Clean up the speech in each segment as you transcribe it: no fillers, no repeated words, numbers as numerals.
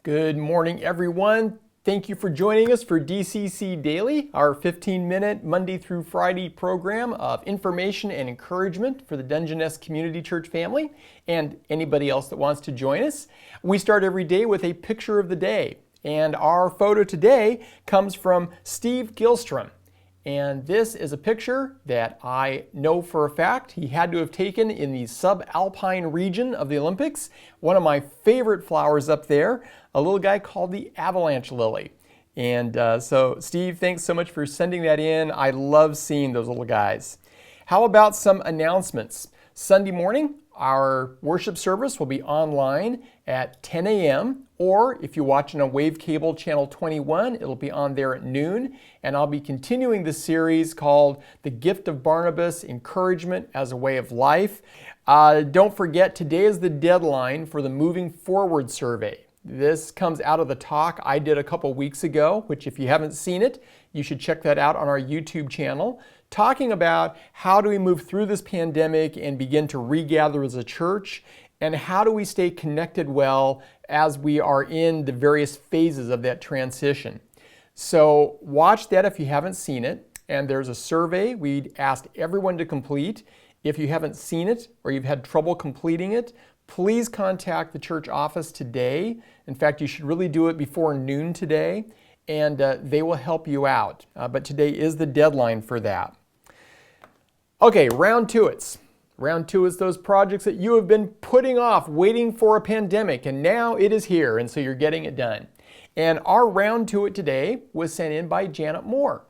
Good morning, everyone. Thank you for joining us for DCC Daily, our 15-minute Monday through Friday program of information and encouragement for the Dungeness Community Church family and anybody else that wants to join us. We start every day with a picture of the day, and our photo today comes from Steve Gilstrom. And this is a picture that I know for a fact he had to have taken in the subalpine region of the Olympics. One of my favorite flowers up there, a little guy called the avalanche lily. And so Steve, thanks so much for sending that in. I love seeing those little guys. How about some announcements? Sunday morning, our worship service will be online at 10 a.m. or if you're watching on Wave Cable Channel 21, it'll be on there at noon. And I'll be continuing the series called The Gift of Barnabas, Encouragement as a Way of Life. Don't forget, today is the deadline for the Moving Forward survey. This comes out of the talk I did a couple weeks ago, which if you haven't seen it, you should check that out on our YouTube channel, talking about how do we move through this pandemic and begin to regather as a church, and how do we stay connected well as we are in the various phases of that transition. So watch that if you haven't seen it, and there's a survey we'd asked everyone to complete. If you haven't seen it or you've had trouble completing it, please contact the church office today. In fact, you should really do it before noon today, and they will help you out. But today is the deadline for that. Okay, round two-its. Round two is those projects that you have been putting off, waiting for a pandemic, and now it is here, and so you're getting it done. And our round two-it today was sent in by Janet Moore.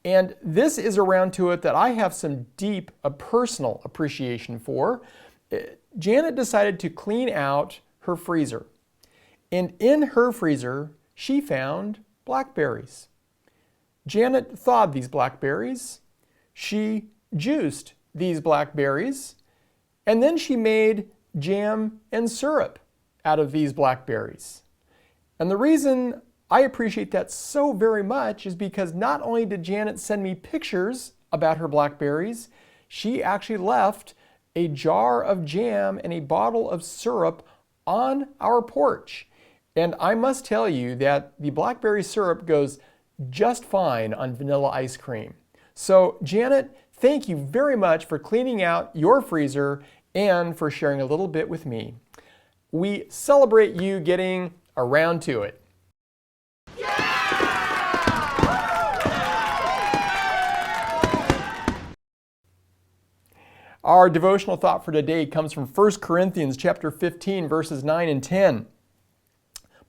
And this is a round two-it that I have some deep personal appreciation for. Janet decided to clean out her freezer. And in her freezer, she found blackberries. Janet thawed these blackberries. She juiced these blackberries. And then she made jam and syrup out of these blackberries. And the reason I appreciate that so very much is because not only did Janet send me pictures about her blackberries, she actually left a jar of jam and a bottle of syrup on our porch. And I must tell you that the blackberry syrup goes just fine on vanilla ice cream. So Janet, thank you very much for cleaning out your freezer and for sharing a little bit with me. We celebrate you getting around to it. Our devotional thought for today comes from 1 Corinthians chapter 15, verses 9 and 10.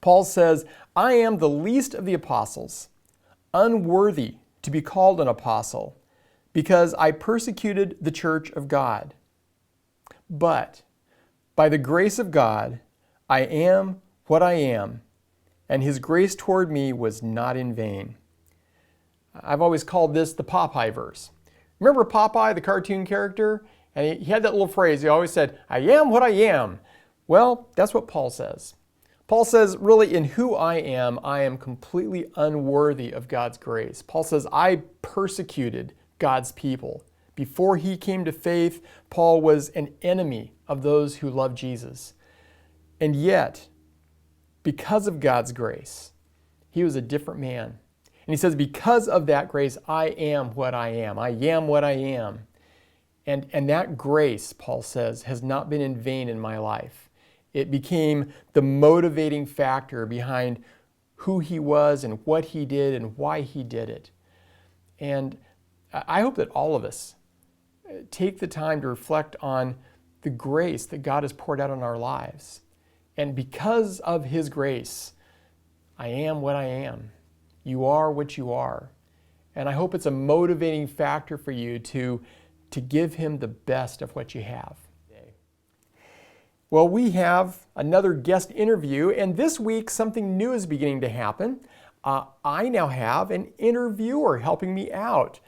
Paul says, I am the least of the apostles, unworthy to be called an apostle, because I persecuted the church of God. But by the grace of God, I am what I am, and his grace toward me was not in vain. I've always called this the Popeye verse. Remember Popeye, the cartoon character? And he had that little phrase. He always said, I am what I am. Well, that's what Paul says. Paul says, really, in who I am completely unworthy of God's grace. Paul says, I persecuted God's people. Before he came to faith, Paul was an enemy of those who love Jesus. And yet, because of God's grace, he was a different man. And he says, because of that grace, I am what I am. I am what I am. And that grace, Paul says, has not been in vain in my life. It became the motivating factor behind who he was and what he did and why he did it. And I hope that all of us take the time to reflect on the grace that God has poured out on our lives. And because of his grace, I am what I am. You are what you are. And I hope it's a motivating factor for you to give him the best of what you have. Well, we have another guest interview, and this week something new is beginning to happen. I now have an interviewer helping me out.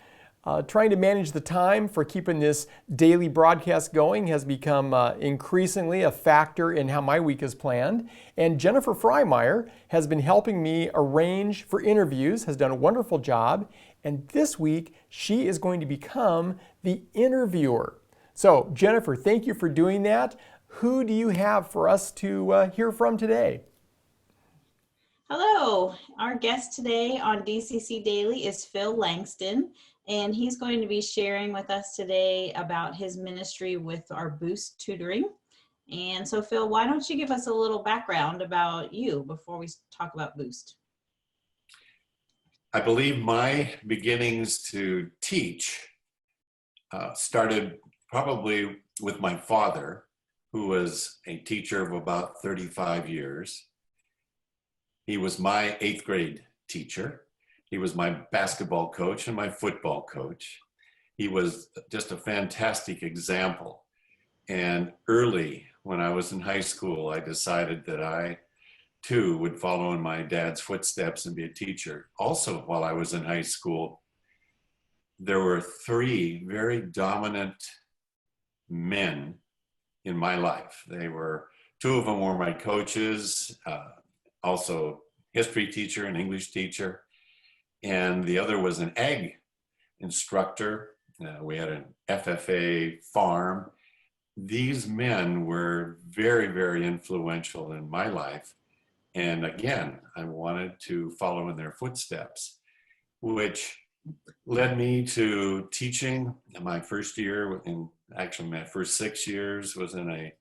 Trying to manage the time for keeping this daily broadcast going has become increasingly a factor in how my week is planned. And Jennifer Freimeyer has been helping me arrange for interviews, has done a wonderful job. And this week, she is going to become the interviewer. So, Jennifer, thank you for doing that. Who do you have for us to hear from today? Hello, our guest today on DCC Daily is Phil Langston, and he's going to be sharing with us today about his ministry with our Boost tutoring. And so Phil, why don't you give us a little background about you before we talk about Boost? I believe my beginnings to teach started probably with my father, who was a teacher of about 35 years. He was my 8th grade teacher. He was my basketball coach and my football coach. He was just a fantastic example. And early when I was in high school, I decided that I too would follow in my dad's footsteps and be a teacher. Also, while I was in high school, there were 3 very dominant men in my life. 2 of them were my coaches, also history teacher and English teacher, and the other was an ag instructor. We had an FFA farm. These men were very, very influential in my life. And again, I wanted to follow in their footsteps, which led me to teaching. My first year, my first 6 years was in a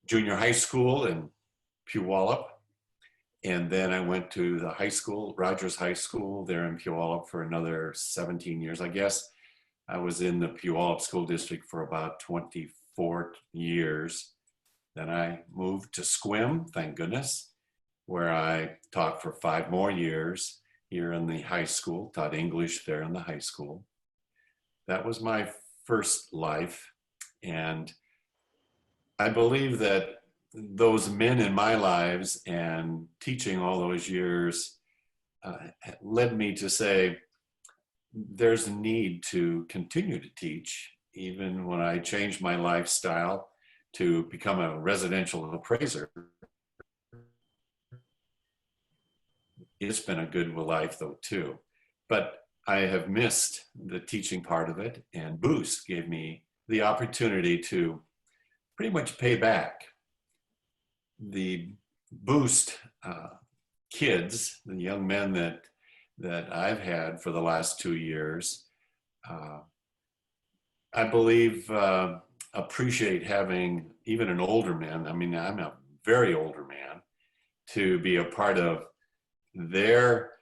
junior high school in Puyallup. And then I went to the high school, Rogers High School there in Puyallup for another 17 years. I guess I was in the Puyallup School District for about 24 years. Then I moved to Sequim, thank goodness, where I taught for 5 more years here in the high school, taught English there in the high school. That was my first life. And I believe that those men in my lives and teaching all those years led me to say, there's a need to continue to teach, even when I changed my lifestyle to become a residential appraiser. It's been a good life though too, but I have missed the teaching part of it, and Boost gave me the opportunity to pretty much pay back. The Boost kids, the young men that I've had for the last 2 years, I believe appreciate having even an older man. I mean, I'm a very older man, to be a part of their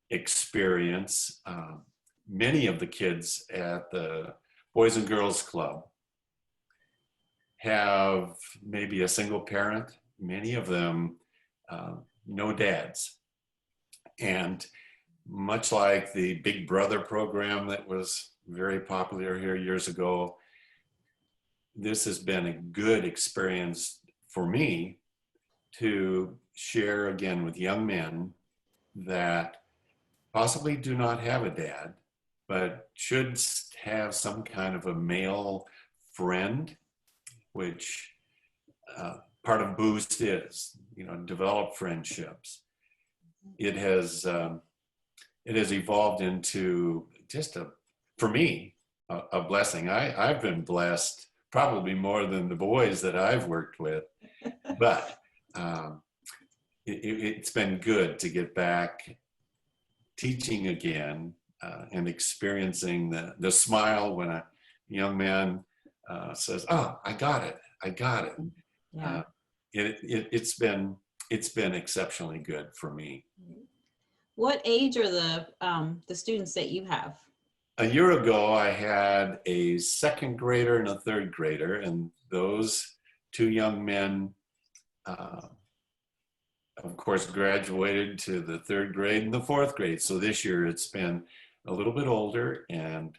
experience. Many of the kids at the Boys and Girls Club have maybe a single parent, many of them no dads. And much like the Big Brother program that was very popular here years ago, this has been a good experience for me to share again with young men that possibly do not have a dad, but should have some kind of a male friend, which part of Boost is, develop friendships. It has evolved into just for me, a blessing. I've been blessed probably more than the boys that I've worked with, but it's been good to get back teaching again and experiencing the smile when a young man says, "Oh, I got it. Yeah. It's been exceptionally good for me. What age are the students that you have? A year ago, I had a 2nd grader and a 3rd grader, and those 2 young men, of course, graduated to the 3rd grade and the 4th grade. So this year it's been a little bit older, and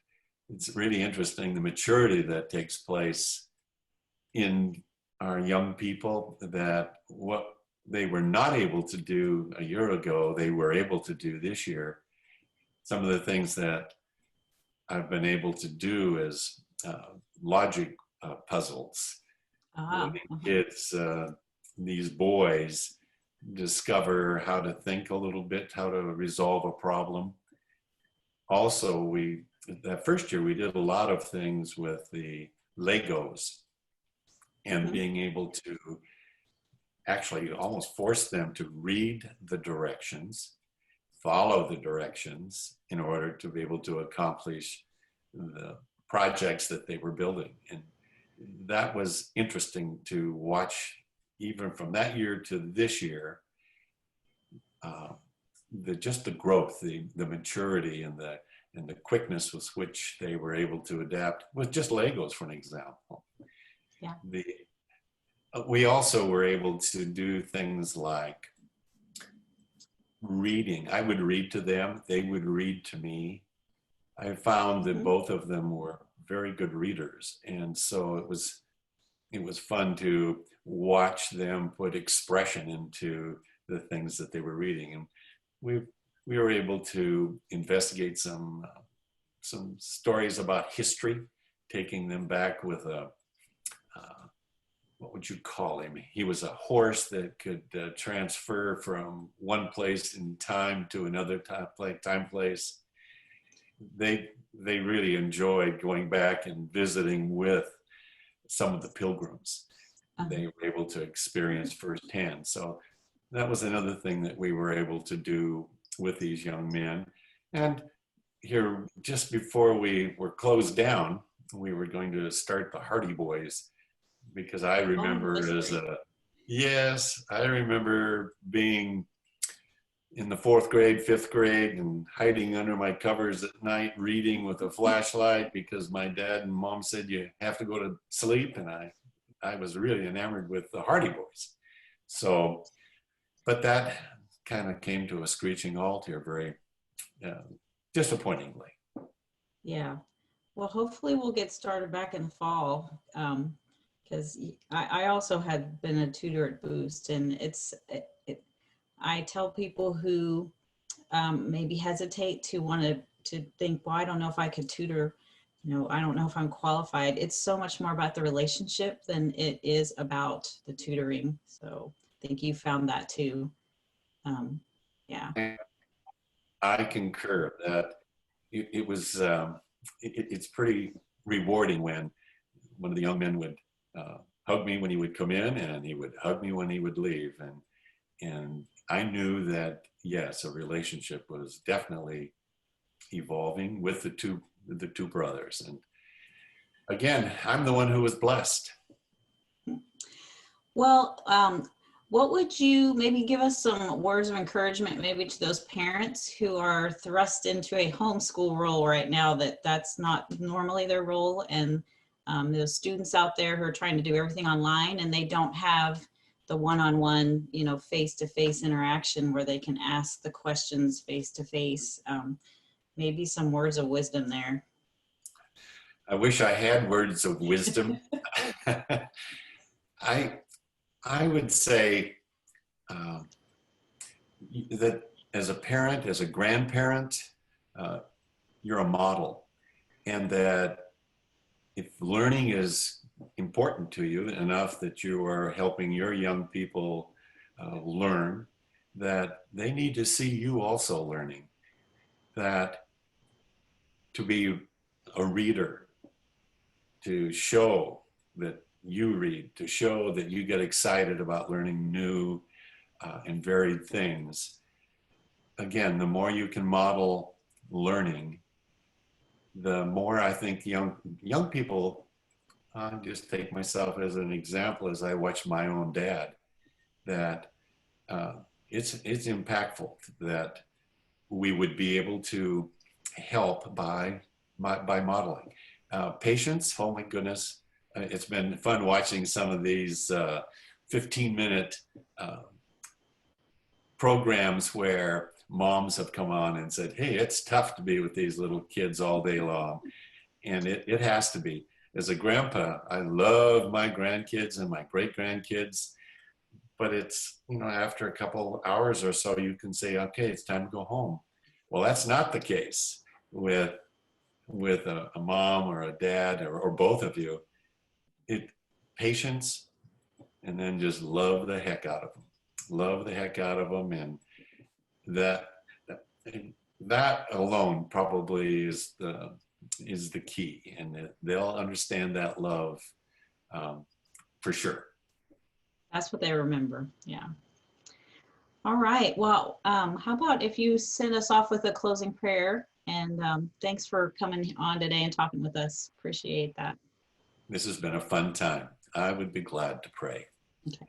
it's really interesting the maturity that takes place in our young people, that what they were not able to do a year ago, they were able to do this year. Some of the things that I've been able to do is logic puzzles. The kids, these boys, discover how to think a little bit, how to resolve a problem. Also, that first year we did a lot of things with the Legos and being able to actually almost forced them to read the directions, follow the directions in order to be able to accomplish the projects that they were building. And that was interesting to watch, even from that year to this year, just the growth, the maturity, and the quickness with which they were able to adapt with just Legos, for an example. Yeah. We also were able to do things like reading. I would read to them, they would read to me. I found that both of them were very good readers, and so it was fun to watch them put expression into the things that they were reading. And we were able to investigate some stories about history, taking them back with what would you call him? He was a horse that could transfer from one place in time to another time place. They really enjoyed going back and visiting with some of the pilgrims. They were able to experience firsthand. So that was another thing that we were able to do with these young men. And here, just before we were closed down, we were going to start the Hardy Boys, because I remember I remember being in the 4th grade, 5th grade, and hiding under my covers at night, reading with a flashlight, because my dad and mom said you have to go to sleep. And I was really enamored with the Hardy Boys. So, but that kind of came to a screeching halt here, very disappointingly. Yeah. Well, hopefully we'll get started back in the fall, because I also had been a tutor at Boost, and I tell people who maybe hesitate to want to think, well, I don't know if I could tutor, I don't know if I'm qualified. It's so much more about the relationship than it is about the tutoring. So I think you found that too. Yeah. I concur that it was, it's pretty rewarding when one of the young men would hug me when he would come in, and he would hug me when he would leave. And I knew that, yes, a relationship was definitely evolving with the two brothers. And again, I'm the one who was blessed. Well, what would you maybe give us some words of encouragement maybe to those parents who are thrust into a homeschool role right now, that's not normally their role, and those students out there who are trying to do everything online and they don't have the one-on-one, face-to-face interaction where they can ask the questions face-to-face? Maybe some words of wisdom there. I wish I had words of wisdom. I would say that as a parent, as a grandparent, you're a model, and that if learning is important to you enough that you are helping your young people learn, that they need to see you also learning, that to be a reader, to show that you read, to show that you get excited about learning new and varied things. Again, the more you can model learning, the more I think young people, just take myself as an example as I watch my own dad, that it's impactful that we would be able to help by modeling. Patience, oh my goodness, it's been fun watching some of these 15-minute programs where moms have come on and said, hey, it's tough to be with these little kids all day long. And it has to be. As a grandpa, I love my grandkids and my great-grandkids, but it's, after a couple hours or so, you can say, okay, it's time to go home. Well, that's not the case with a mom or a dad or both of you. Patience, and then just love the heck out of them. Love the heck out of them, and that alone probably is the key, and they'll understand that love for sure. That's what they remember. Yeah. All right. Well, how about if you send us off with a closing prayer? And thanks for coming on today and talking with us. Appreciate that. This has been a fun time. I would be glad to pray. Okay.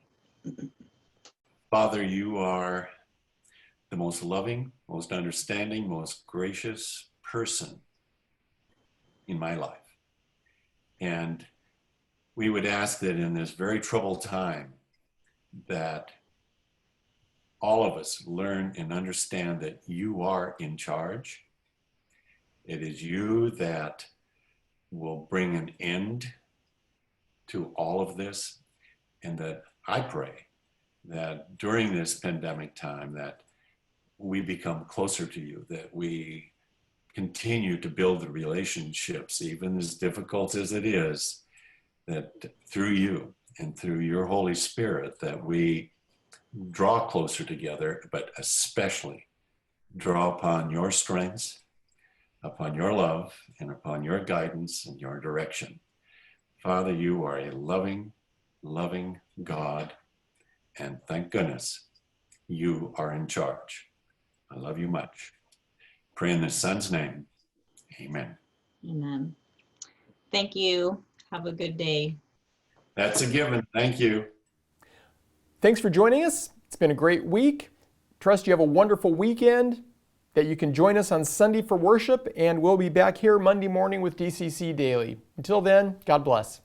Father, you are the most loving, most understanding, most gracious person in my life. And we would ask that in this very troubled time, that all of us learn and understand that you are in charge. It is you that will bring an end to all of this. And that I pray that during this pandemic time that we become closer to you, that we continue to build the relationships, even as difficult as it is, that through you and through your Holy Spirit, that we draw closer together, but especially draw upon your strengths, upon your love, and upon your guidance and your direction. Father, you are a loving, loving God, and thank goodness you are in charge. I love you much. Pray in the Son's name. Amen. Amen. Thank you. Have a good day. That's a given. Thank you. Thanks for joining us. It's been a great week. Trust you have a wonderful weekend, that you can join us on Sunday for worship, and we'll be back here Monday morning with DCC Daily. Until then, God bless.